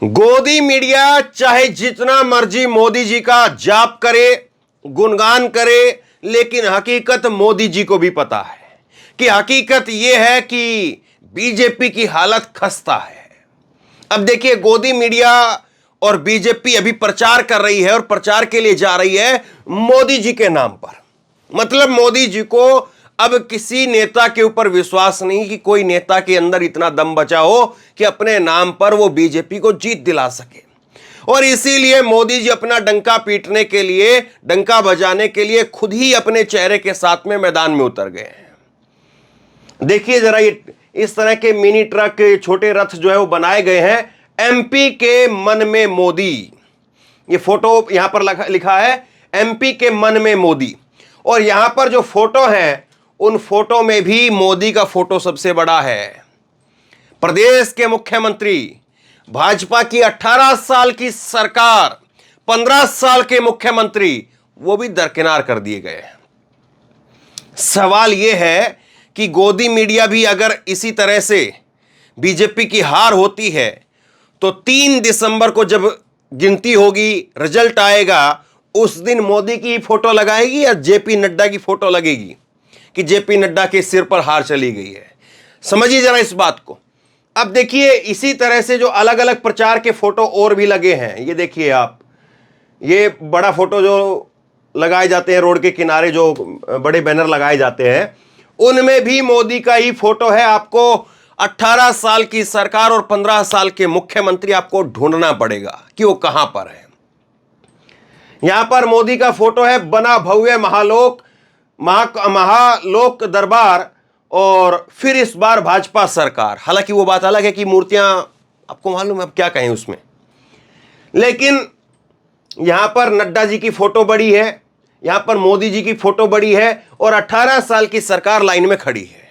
गोदी मीडिया चाहे जितना मर्जी मोदी जी का जाप करे, गुणगान करे, लेकिन हकीकत मोदी जी को भी पता है कि हकीकत यह है कि बीजेपी की हालत खस्ता है। अब देखिए, गोदी मीडिया और बीजेपी अभी प्रचार कर रही है और प्रचार के लिए जा रही है मोदी जी के नाम पर। मतलब मोदी जी को अब किसी नेता के ऊपर विश्वास नहीं कि कोई नेता के अंदर इतना दम बचा हो कि अपने नाम पर वो बीजेपी को जीत दिला सके। और इसीलिए मोदी जी अपना डंका पीटने के लिए, डंका बजाने के लिए खुद ही अपने चेहरे के साथ में मैदान में उतर गए हैं। देखिए जरा, ये इस तरह के मिनी ट्रक, छोटे रथ जो है वो बनाए गए हैं एमपी के मन में मोदी। ये फोटो यहां पर लिखा है एमपी के मन में मोदी। और यहां पर जो फोटो है उन फोटो में भी मोदी का फोटो सबसे बड़ा है। प्रदेश के मुख्यमंत्री, भाजपा की 18 साल की सरकार, 15 साल के मुख्यमंत्री, वो भी दरकिनार कर दिए गए। सवाल यह है कि गोदी मीडिया भी अगर इसी तरह से बीजेपी की हार होती है तो 3 दिसंबर को जब गिनती होगी, रिजल्ट आएगा, उस दिन मोदी की फोटो लगाएगी या जेपी नड्डा की फोटो लगेगी कि जेपी नड्डा के सिर पर हार चली गई है। समझिए जरा इस बात को। अब देखिए, इसी तरह से जो अलग अलग प्रचार के फोटो और भी लगे हैं, ये देखिए आप, ये बड़ा फोटो जो लगाए जाते हैं रोड के किनारे, जो बड़े बैनर लगाए जाते हैं, उनमें भी मोदी का ही फोटो है। आपको 18 साल की सरकार और 15 साल के मुख्यमंत्री आपको ढूंढना पड़ेगा कि वो कहां पर है। यहां पर मोदी का फोटो है बना भव्य महालोक दरबार, और फिर इस बार भाजपा सरकार। हालांकि वो बात अलग है कि मूर्तियां आपको मालूम है अब क्या कहें उसमें, लेकिन यहां पर नड्डा जी की फोटो बड़ी है, यहां पर मोदी जी की फोटो बड़ी है, और 18 साल की सरकार लाइन में खड़ी है।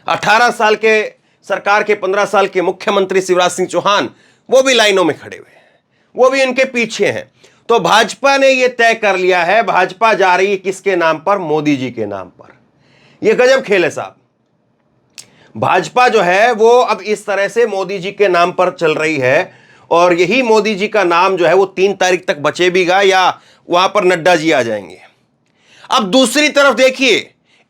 18 साल के सरकार के 15 साल के मुख्यमंत्री शिवराज सिंह चौहान वो भी लाइनों में खड़े हुए हैं, वो भी इनके पीछे हैं। तो भाजपा ने यह तय कर लिया है, भाजपा जा रही है किसके नाम पर? मोदी जी के नाम पर। यह गजब खेल है साहब। भाजपा जो है वो अब इस तरह से मोदी जी के नाम पर चल रही है, और यही मोदी जी का नाम जो है वो 3 तारीख तक बचेगा या वहां पर नड्डा जी आ जाएंगे। अब दूसरी तरफ देखिए,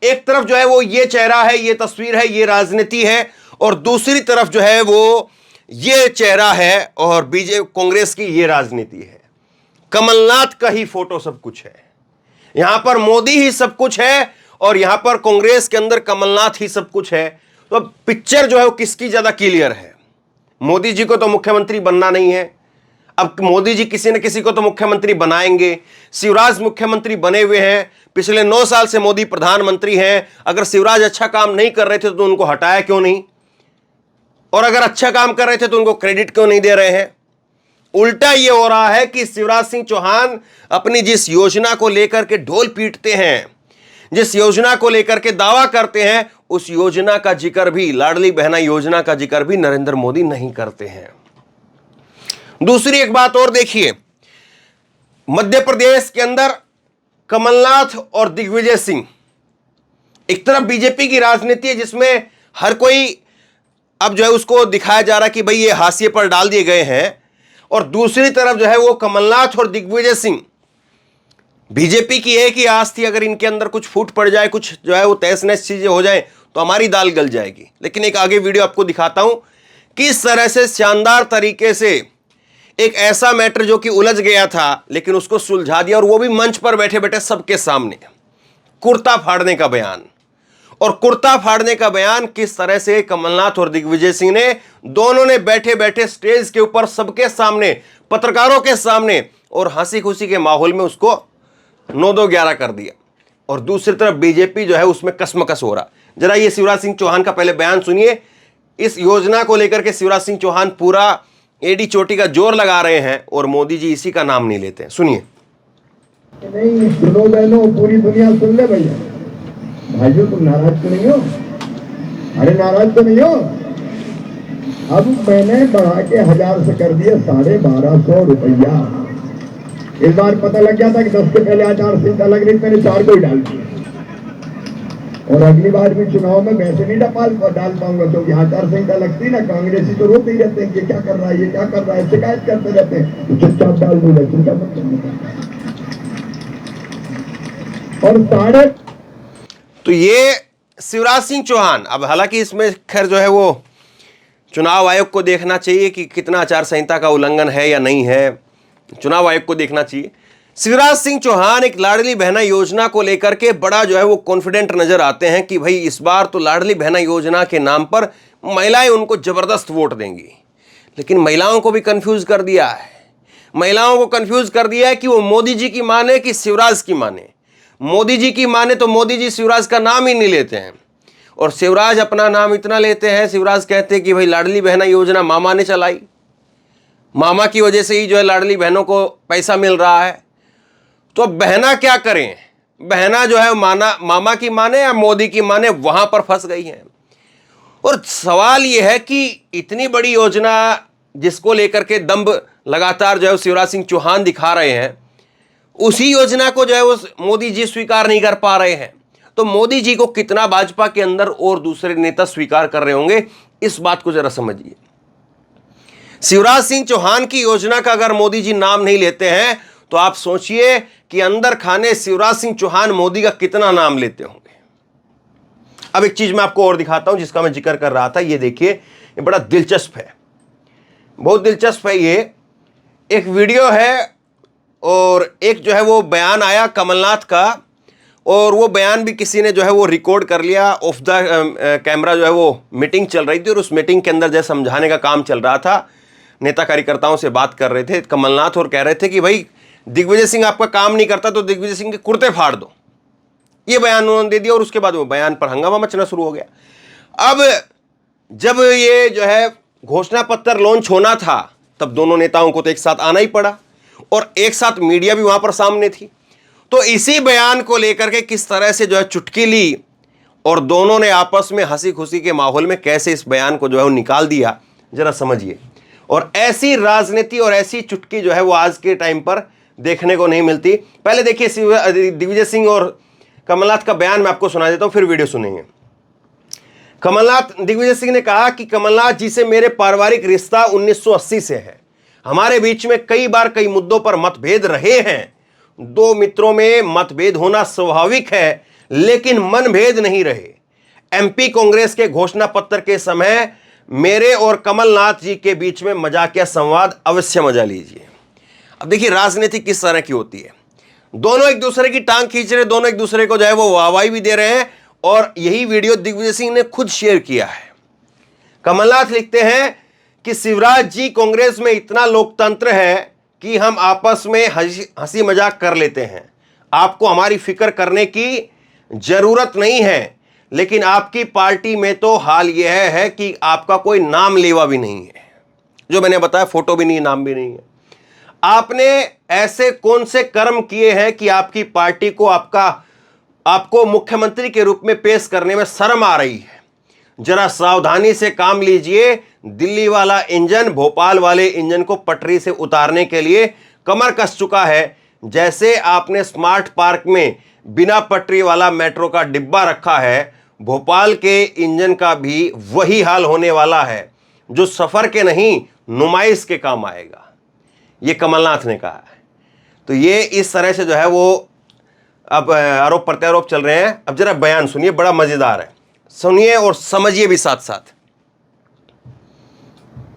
एक तरफ जो है वो ये चेहरा है, ये तस्वीर है, ये राजनीति है, और दूसरी तरफ जो है वो ये चेहरा है और बीजेपी कांग्रेस की ये राजनीति है। कमलनाथ का ही फोटो सब कुछ है, यहां पर मोदी ही सब कुछ है, और यहां पर कांग्रेस के अंदर कमलनाथ ही सब कुछ है। तो अब पिक्चर जो है वो किसकी ज्यादा क्लियर है? मोदी जी को तो मुख्यमंत्री बनना नहीं है, अब मोदी जी किसी न किसी को तो मुख्यमंत्री बनाएंगे। शिवराज मुख्यमंत्री बने हुए हैं, पिछले 9 साल से मोदी प्रधानमंत्री हैं। अगर शिवराज अच्छा काम नहीं कर रहे थे तो उनको हटाया क्यों नहीं, और अगर अच्छा काम कर रहे थे तो उनको क्रेडिट क्यों नहीं दे रहे हैं? उल्टा ये हो रहा है कि शिवराज सिंह चौहान अपनी जिस योजना को लेकर के ढोल पीटते हैं, जिस योजना को लेकर के दावा करते हैं, उस योजना का जिक्र भी, लाडली बहना योजना का जिक्र भी नरेंद्र मोदी नहीं करते हैं। दूसरी एक बात और देखिए, मध्य प्रदेश के अंदर कमलनाथ और दिग्विजय सिंह, एक तरफ बीजेपी की राजनीति है जिसमें हर कोई अब जो है उसको दिखाया जा रहा है कि भाई ये हाशिए पर डाल दिए गए हैं, और दूसरी तरफ जो है वो कमलनाथ और दिग्विजय सिंह, बीजेपी की एक ही आस थी, अगर इनके अंदर कुछ फूट पड़ जाए, कुछ जो है वो तहस नहस चीजें हो जाए तो हमारी दाल गल जाएगी। लेकिन एक आगे वीडियो आपको दिखाता हूं किस तरह से शानदार तरीके से एक ऐसा मैटर जो कि उलझ गया था, लेकिन उसको सुलझा दिया, और वो भी मंच पर बैठे बैठे सबके सामने। कुर्ता फाड़ने का बयान, और कुर्ता फाड़ने का बयान किस तरह से कमलनाथ और दिग्विजय सिंह ने, दोनों ने बैठे बैठे स्टेज के ऊपर सबके सामने, पत्रकारों के सामने, और हंसी खुशी के माहौल में उसको 9-2-11 कर दिया। और दूसरी तरफ बीजेपी जो है उसमें कसमकस हो रहा। जरा ये शिवराज सिंह चौहान का पहले बयान सुनिए। इस योजना को लेकर के शिवराज सिंह चौहान पूरा एडी चोटी का जोर लगा रहे हैं, और मोदी जी इसी का नाम नहीं लेते हैं। सुनिए। नहीं सुनो बहनों, पूरी दुनिया सुन ले भैया। भाइयों तुम नाराज तो नहीं हो? अरे नाराज तो नहीं हो? अब मैंने बढ़ा के 1000 से कर दिया 1250 रुपया। इस बार पता लग गया था कि 10 के पहले आचार संहिता लग रही, मैंने 4 को ही डाल दिया। और अगली बार भी चुनाव में वैसे नहीं डाल पाऊंगा, क्योंकि आचार संहिता लगती ना, कांग्रेसी तो रोते ही रहते हैं कि क्या कर रहा है, ये क्या कर रहा है, शिकायत करते रहते हैं, तो चुपचाप डाल दूंगा, चिंता मत करना। और तो ये शिवराज सिंह चौहान, अब हालांकि इसमें खैर जो है वो चुनाव आयोग को देखना चाहिए कि कितना आचार संहिता का उल्लंघन है या नहीं है, चुनाव आयोग को देखना चाहिए। शिवराज सिंह चौहान एक लाडली बहना योजना को लेकर के बड़ा जो है वो कॉन्फिडेंट नजर आते हैं कि भाई इस बार तो लाडली बहना योजना के नाम पर महिलाएं उनको जबरदस्त वोट देंगी। लेकिन महिलाओं को भी कंफ्यूज कर दिया है, महिलाओं को कंफ्यूज कर दिया है कि वो मोदी जी की माने कि शिवराज की माने। मोदी जी की माने तो मोदी जी शिवराज का नाम ही नहीं लेते हैं, और शिवराज अपना नाम इतना लेते हैं, शिवराज कहते हैं कि भाई लाडली बहना योजना मामा ने चलाई, मामा की वजह से ही जो है लाडली बहनों को पैसा मिल रहा है। तो अब बहना क्या करें, बहना जो है मामा की माने या मोदी की माने, वहां पर फंस गई हैं। और सवाल यह है कि इतनी बड़ी योजना जिसको लेकर के दम्भ लगातार जो है शिवराज सिंह चौहान दिखा रहे हैं, उसी योजना को जो है वो मोदी जी स्वीकार नहीं कर पा रहे हैं। तो मोदी जी को कितना भाजपा के अंदर और दूसरे नेता स्वीकार कर रहे होंगे, इस बात को जरा समझिए। शिवराज सिंह चौहान की योजना का अगर मोदी जी नाम नहीं लेते हैं तो आप सोचिए कि अंदर खाने शिवराज सिंह चौहान मोदी का कितना नाम लेते होंगे। अब एक चीज मैं आपको और दिखाता हूं जिसका मैं जिक्र कर रहा था, ये देखिए, ये बड़ा दिलचस्प है, बहुत दिलचस्प है। ये एक वीडियो है और एक जो है वो बयान आया कमलनाथ का, और वो बयान भी किसी ने जो है वो रिकॉर्ड कर लिया ऑफ द कैमरा। जो है वो मीटिंग चल रही थी और उस मीटिंग के अंदर जैसे समझाने का काम चल रहा था, नेता कार्यकर्ताओं से बात कर रहे थे कमलनाथ और कह रहे थे कि भाई दिग्विजय सिंह आपका काम नहीं करता तो दिग्विजय सिंह के कुर्ते फाड़ दो, ये बयान उन्होंने दे दिया। और उसके बाद वो बयान पर हंगामा मचना शुरू हो गया। अब जब ये जो है घोषणा पत्र लॉन्च होना था तब दोनों नेताओं को तो एक साथ आना ही पड़ा, और एक साथ मीडिया भी वहां पर सामने थी। तो इसी बयान को लेकर के किस तरह से जो है चुटकी ली और दोनों ने आपस में हंसी खुशी के माहौल में कैसे इस बयान को जो है वो निकाल दिया, जरा समझिए। और ऐसी राजनीति और ऐसी चुटकी जो है वो आज के टाइम पर देखने को नहीं मिलती। पहले देखिए दिग्विजय सिंह और कमलनाथ का बयान मैं आपको सुना देता हूं, फिर वीडियो सुनेंगे। दिग्विजय सिंह ने कहा कि कमलनाथ जी से मेरे पारिवारिक रिश्ता 1980 से है, हमारे बीच में कई बार कई मुद्दों पर मतभेद रहे हैं। दो मित्रों में मतभेद होना स्वाभाविक है, लेकिन मनभेद नहीं रहे। एमपी कांग्रेस के घोषणा पत्र के समय मेरे और कमलनाथ जी के बीच में मजाकिया संवाद अवश्य मजा लीजिए। अब देखिए राजनीति किस तरह की होती है, दोनों एक दूसरे की टांग खींच रहे, दोनों एक दूसरे को जो है वो वाहवाही भी दे रहे हैं। और यही वीडियो दिग्विजय सिंह ने खुद शेयर किया है। कमलनाथ लिखते हैं कि शिवराज जी, कांग्रेस में इतना लोकतंत्र है कि हम आपस में हंसी मजाक कर लेते हैं, आपको हमारी फिक्र करने की जरूरत नहीं है। लेकिन आपकी पार्टी में तो हाल यह है कि आपका कोई नाम लेवा भी नहीं है, जो मैंने बताया, फोटो भी नहीं, नाम भी नहीं है। आपने ऐसे कौन से कर्म किए हैं कि आपकी पार्टी को आपको मुख्यमंत्री के रूप में पेश करने में शर्म आ रही है। जरा सावधानी से काम लीजिए। दिल्ली वाला इंजन भोपाल वाले इंजन को पटरी से उतारने के लिए कमर कस चुका है। जैसे आपने स्मार्ट पार्क में बिना पटरी वाला मेट्रो का डिब्बा रखा है, भोपाल के इंजन का भी वही हाल होने वाला है, जो सफर के नहीं नुमाइश के काम आएगा। ये कमलनाथ ने कहा है। तो ये इस तरह से जो है वो अब आरोप प्रत्यारोप चल रहे हैं। अब जरा बयान सुनिए, बड़ा मजेदार है, सुनिए और समझिए भी साथ साथ।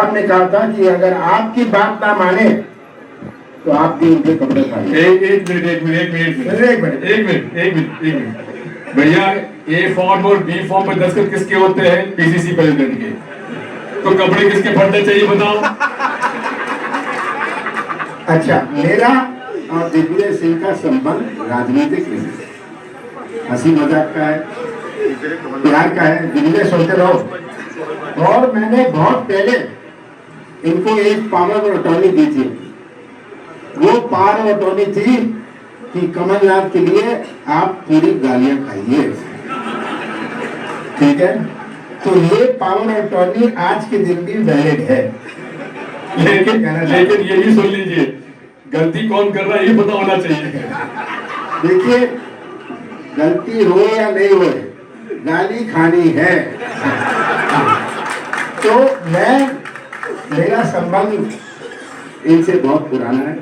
आपने कहा था कि अगर आपकी बात ना माने तो आप भी उनके कपड़े फाड़िए। एक मिनट भैया, ए फॉर्म और बी फॉर्म पर दस्तखत किसके होते हैं? पीसीसी प्रेसिडेंट के। तो कपड़े किसके फटने चाहिए बताओ? अच्छा, मेरा और दिग्विजय सिंह का संबंध राजनीतिक नहीं है, हंसी मजाक का है, प्यार का है। दिग्विजय सोचते रहो। और मैंने बहुत पहले इनको एक पावर ऑफ अटॉर्नी दी थी। वो पावर ऑफ अटॉर्नी थी कि कमलनाथ के लिए आप पूरी गालियां खाइए, ठीक है? तो ये पावर ऑफ अटॉर्नी आज के दिन भी वैलिड है। लेकिन ये भी सुन लीजिए, गलती कौन कर रहा है ये पता होना चाहिए। देखिए, गलती हो या नहीं हो, गाली खानी है। तो मेरा संबंध इनसे बहुत पुराना है।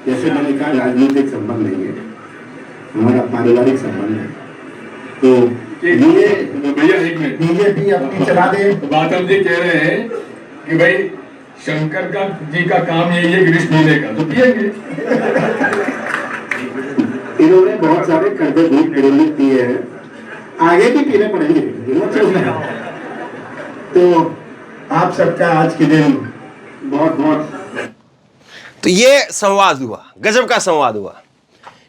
जैसे मैंने कहा, राजनीतिक संबंध नहीं है, हमारा पारिवारिक संबंध है। तो ये भैया एक मिनट, बीजेपी अपनी चला दे। गौतम जी कह रहे हैं कि भाई शंकर का जी का काम यही है गिरीश पीने का, तो पिएंगे। इन्होंने बहुत सारे कर्जे भूख विरोधी पिए हैं, आगे भी पीने पड़ेंगे। तो आप सबका आज के दिन बहुत बहुत। तो ये संवाद हुआ, गजब का संवाद हुआ।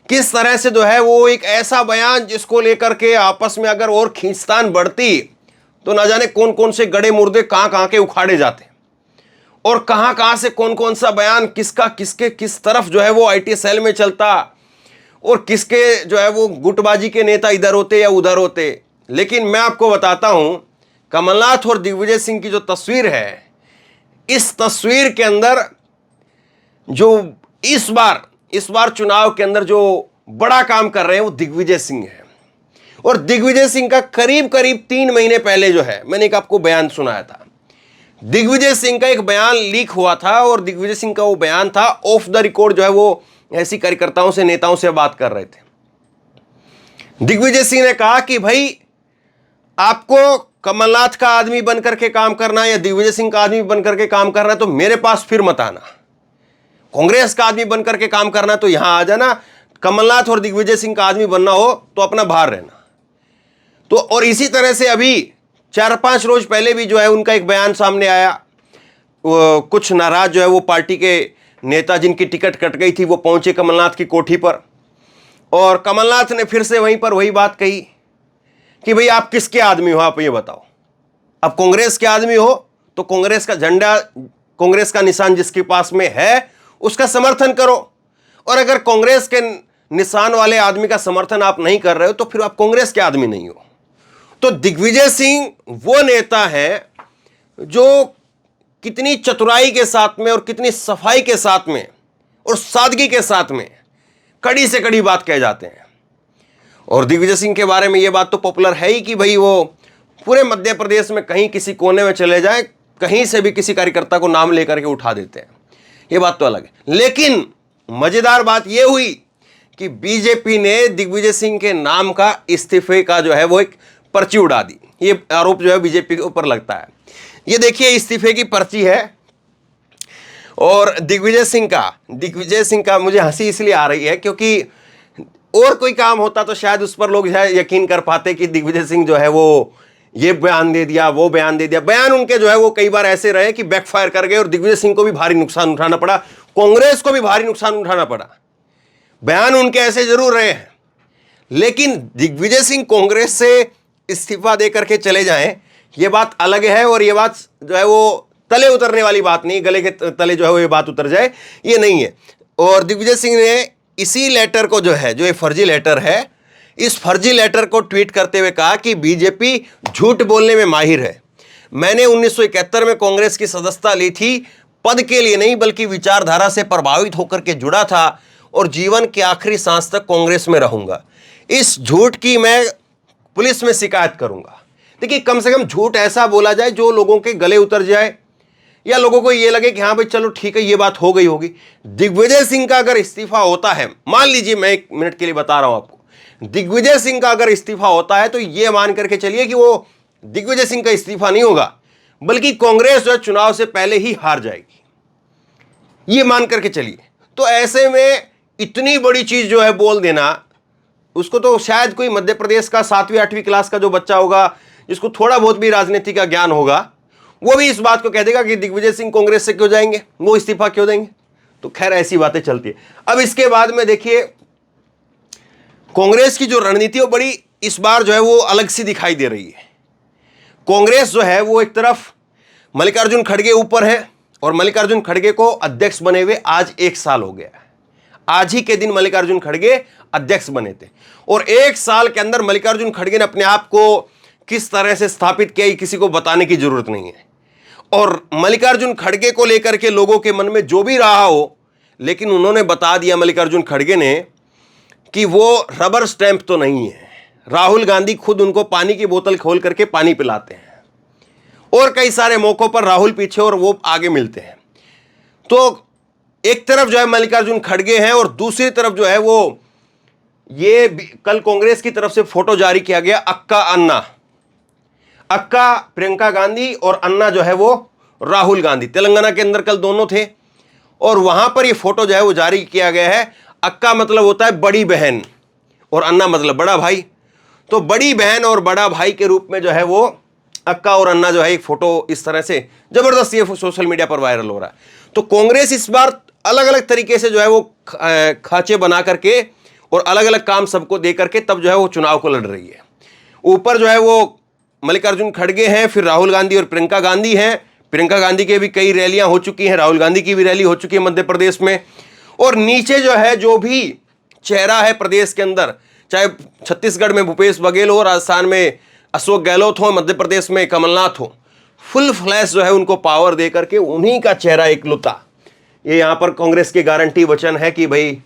किस तरह से जो है वो एक ऐसा बयान जिसको लेकर के आपस में अगर और खींचतान बढ़ती तो ना जाने कौन कौन से गड़े मुर्दे कहां के उखाड़े जाते और कहां से कौन कौन सा बयान किसका किसके किस तरफ जो है वो आईटी सेल में चलता और किसके जो है वो गुटबाजी के नेता इधर होते या उधर होते। लेकिन मैं आपको बताता हूं, कमलनाथ और दिग्विजय सिंह की जो तस्वीर है, इस तस्वीर के अंदर जो इस बार चुनाव के अंदर जो बड़ा काम कर रहे हैं वो दिग्विजय सिंह है। और दिग्विजय सिंह का करीब 3 महीने पहले जो है, मैंने एक आपको बयान सुनाया था, दिग्विजय सिंह का एक बयान लीक हुआ था और दिग्विजय सिंह का वो बयान था ऑफ द रिकॉर्ड, जो है वो ऐसी कार्यकर्ताओं से, नेताओं से बात कर रहे थे। दिग्विजय सिंह ने कहा कि भाई आपको कमलनाथ का आदमी बनकर के काम करना या दिग्विजय सिंह का आदमी बनकर के काम करना है तो मेरे पास फिर मत आना, कांग्रेस का आदमी बनकर के काम करना तो यहां आ जाना, कमलनाथ और दिग्विजय सिंह का आदमी बनना हो तो अपना बाहर रहना। तो और इसी तरह से अभी 4-5 रोज पहले भी जो है उनका एक बयान सामने आया। कुछ नाराज जो है वो पार्टी के नेता जिनकी टिकट कट गई थी वो पहुंचे कमलनाथ की कोठी पर और कमलनाथ ने फिर से वहीं पर वही बात कही कि भाई आप किसके आदमी हो, आप ये बताओ। अब कांग्रेस के आदमी हो तो कांग्रेस का झंडा, कांग्रेस का निशान जिसके पास में है उसका समर्थन करो, और अगर कांग्रेस के निशान वाले आदमी का समर्थन आप नहीं कर रहे हो तो फिर आप कांग्रेस के आदमी नहीं हो। तो दिग्विजय सिंह वो नेता है जो कितनी चतुराई के साथ में और कितनी सफाई के साथ में और सादगी के साथ में कड़ी से कड़ी बात कह जाते हैं। और दिग्विजय सिंह के बारे में ये बात तो पॉपुलर है ही कि भाई वो पूरे मध्य प्रदेश में कहीं किसी कोने में चले जाए, कहीं से भी किसी कार्यकर्ता को नाम लेकर के उठा देते हैं, ये बात तो अलग है। लेकिन मजेदार बात ये हुई कि बीजेपी ने दिग्विजय सिंह के नाम का इस्तीफे का जो है वो एक पर्ची उड़ा दी। ये आरोप जो है बीजेपी के ऊपर लगता है। ये देखिए इस्तीफे की पर्ची है और दिग्विजय सिंह का मुझे हंसी इसलिए आ रही है क्योंकि और कोई काम होता तो शायद उस पर लोग यकीन कर पाते कि दिग्विजय सिंह जो है वो ये बयान दे दिया, वो बयान दे दिया। बयान उनके जो है वो कई बार ऐसे रहे कि बैकफायर कर गए और दिग्विजय सिंह को भी भारी नुकसान उठाना पड़ा, कांग्रेस को भी भारी नुकसान उठाना पड़ा। बयान उनके ऐसे जरूर रहे हैं, लेकिन दिग्विजय सिंह कांग्रेस से इस्तीफा दे करके चले जाएं ये बात अलग है। और ये बात जो है वो तले उतरने वाली बात नहीं, गले के तले जो है वो ये बात उतर जाए ये नहीं है। और दिग्विजय सिंह ने इसी लेटर को जो है, जो ये फर्जी लेटर है, इस फर्जी लेटर को ट्वीट करते हुए कहा कि बीजेपी झूठ बोलने में माहिर है। मैंने 1971 में कांग्रेस की सदस्यता ली थी, पद के लिए नहीं बल्कि विचारधारा से प्रभावित होकर के जुड़ा था और जीवन के आखिरी सांस तक कांग्रेस में रहूंगा। इस झूठ की मैं पुलिस में शिकायत करूंगा। देखिए, कम से कम झूठ ऐसा बोला जाए जो लोगों के गले उतर जाए या लोगों को ये लगे कि हाँ भाई चलो ठीक है ये बात हो गई होगी। दिग्विजय सिंह का अगर इस्तीफा होता है, मान लीजिए, मैं 1 मिनट के लिए बता रहा हूं आपको, दिग्विजय सिंह का अगर इस्तीफा होता है तो ये मान करके चलिए कि वो दिग्विजय सिंह का इस्तीफा नहीं होगा बल्कि कांग्रेस जो है चुनाव से पहले ही हार जाएगी, ये मान करके चलिए। तो ऐसे में इतनी बड़ी चीज जो है बोल देना, उसको तो शायद कोई मध्य प्रदेश का 7वीं 8वीं क्लास का जो बच्चा होगा जिसको थोड़ा बहुत भी राजनीति का ज्ञान होगा वो भी इस बात को कह देगा कि दिग्विजय सिंह कांग्रेस से क्यों जाएंगे, वो इस्तीफा क्यों देंगे। तो खैर ऐसी बातें चलती है। अब इसके बाद में देखिए कांग्रेस की जो रणनीति है बड़ी इस बार जो है वो अलग सी दिखाई दे रही है। कांग्रेस जो है वो एक तरफ मल्लिकार्जुन खड़गे ऊपर है और मल्लिकार्जुन खड़गे को अध्यक्ष बने हुए आज 1 साल हो गया है। आज ही के दिन मल्लिकार्जुन खड़गे अध्यक्ष बने थे और 1 साल के अंदर मल्लिकार्जुन खड़गे ने अपने आप को किस तरह से स्थापित किया किसी को बताने की जरूरत नहीं है। और मल्लिकार्जुन खड़गे को लेकर के लोगों के मन में जो भी रहा हो, लेकिन उन्होंने बता दिया मल्लिकार्जुन खड़गे ने कि वो रबर स्टैंप तो नहीं है। राहुल गांधी खुद उनको पानी की बोतल खोल करके पानी पिलाते हैं, और कई सारे मौकों पर राहुल पीछे और वो आगे मिलते हैं। तो एक तरफ जो है मल्लिकार्जुन खड़गे हैं और दूसरी तरफ जो है वो ये कल कांग्रेस की तरफ से फोटो जारी किया गया, अक्का अन्ना, अक्का प्रियंका गांधी और अन्ना जो है वो राहुल गांधी। तेलंगाना के अंदर कल दोनों थे और वहां पर ये फोटो जो है वो जारी किया गया है। अक्का मतलब होता है बड़ी बहन और अन्ना मतलब बड़ा भाई। तो बड़ी बहन और बड़ा भाई के रूप में जो है वो अक्का और अन्ना जो है एक फोटो इस तरह से जबरदस्त ये सोशल मीडिया पर वायरल हो रहा है। तो कांग्रेस इस बार अलग अलग तरीके से जो है वो खांचे बना करके और अलग अलग काम सबको दे करके तब जो है वो चुनाव को लड़ रही है। ऊपर जो है वो मल्लिकार्जुन खड़गे हैं, फिर राहुल गांधी और प्रियंका गांधी हैं। प्रियंका गांधी के भी कई रैलियां हो चुकी हैं, राहुल गांधी की भी रैली हो चुकी है मध्य प्रदेश में। और नीचे जो है जो भी चेहरा है प्रदेश के अंदर, चाहे छत्तीसगढ़ में भूपेश बघेल हो, राजस्थान में अशोक गहलोत हो, मध्य प्रदेश में कमलनाथ हो, फुल फ्लैश जो है उनको पावर दे करके उन्हीं का चेहरा इकलौता, ये यहाँ पर कांग्रेस की गारंटी वचन है कि भाई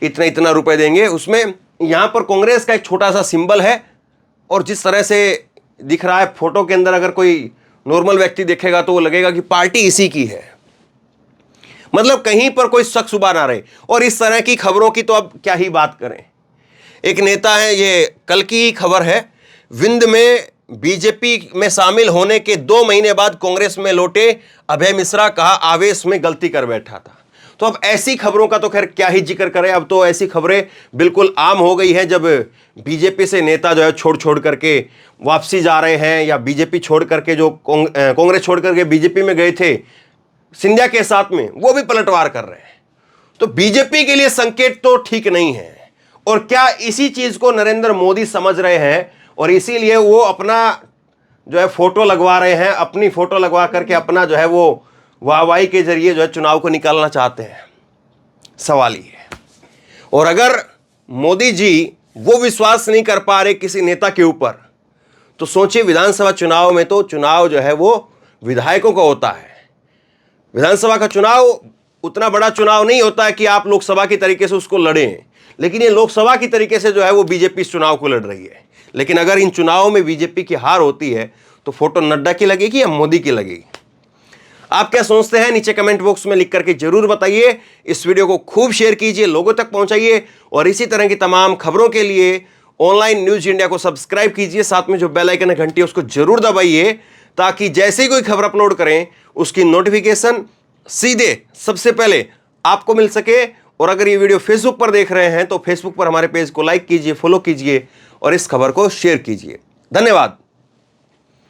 इतना इतना रुपए देंगे। उसमें यहाँ पर कांग्रेस का एक छोटा सा सिंबल है और जिस तरह से दिख रहा है फोटो के अंदर, अगर कोई नॉर्मल व्यक्ति देखेगा तो वो लगेगा कि पार्टी इसी की है, मतलब कहीं पर कोई शक शुबा ना रहे। और इस तरह की खबरों की तो अब क्या ही बात करें। एक नेता है, ये कल की ही खबर है, विंध्य में बीजेपी में शामिल होने के 2 महीने बाद कांग्रेस में लौटे अभय मिश्रा, कहा आवेश में गलती कर बैठा था। तो अब ऐसी खबरों का तो खैर क्या ही जिक्र करें, अब तो ऐसी खबरें बिल्कुल आम हो गई हैं। जब बीजेपी से नेता जो है छोड़ करके वापसी जा रहे हैं, या बीजेपी छोड़ करके जो कांग्रेस छोड़ करके बीजेपी में गए थे सिंधिया के साथ में, वो भी पलटवार कर रहे हैं। तो बीजेपी के लिए संकेत तो ठीक नहीं है। और क्या इसी चीज को नरेंद्र मोदी समझ रहे हैं और इसीलिए वो अपना जो है फोटो लगवा रहे हैं, अपनी फोटो लगवा करके अपना जो है वो वाहवाही के जरिए जो है चुनाव को निकालना चाहते हैं? सवाल ये है। और अगर मोदी जी वो विश्वास नहीं कर पा रहे किसी नेता के ऊपर, तो सोचिए विधानसभा चुनाव में तो चुनाव जो है वो विधायकों का होता है। विधानसभा का चुनाव उतना बड़ा चुनाव नहीं होता है कि आप लोकसभा की तरीके से उसको लड़ें, लेकिन ये लोकसभा की तरीके से जो है वो बीजेपी इस चुनाव को लड़ रही है। लेकिन अगर इन चुनावों में बीजेपी की हार होती है तो फोटो नड्डा की लगेगी या मोदी की लगेगी? आप क्या सोचते हैं? नीचे कमेंट बॉक्स में लिख करके जरूर बताइए। इस वीडियो को खूब शेयर कीजिए, लोगों तक पहुंचाइए और इसी तरह की तमाम खबरों के लिए ऑनलाइन न्यूज इंडिया को सब्सक्राइब कीजिए। साथ में जो बेल आइकन है घंटी उसको जरूर दबाइए, ताकि जैसे ही कोई खबर अपलोड करें उसकी नोटिफिकेशन सीधे सबसे पहले आपको मिल सके। और अगर ये वीडियो फेसबुक पर देख रहे हैं तो फेसबुक पर हमारे पेज को लाइक कीजिए, फॉलो कीजिए और इस खबर को शेयर कीजिए। धन्यवाद।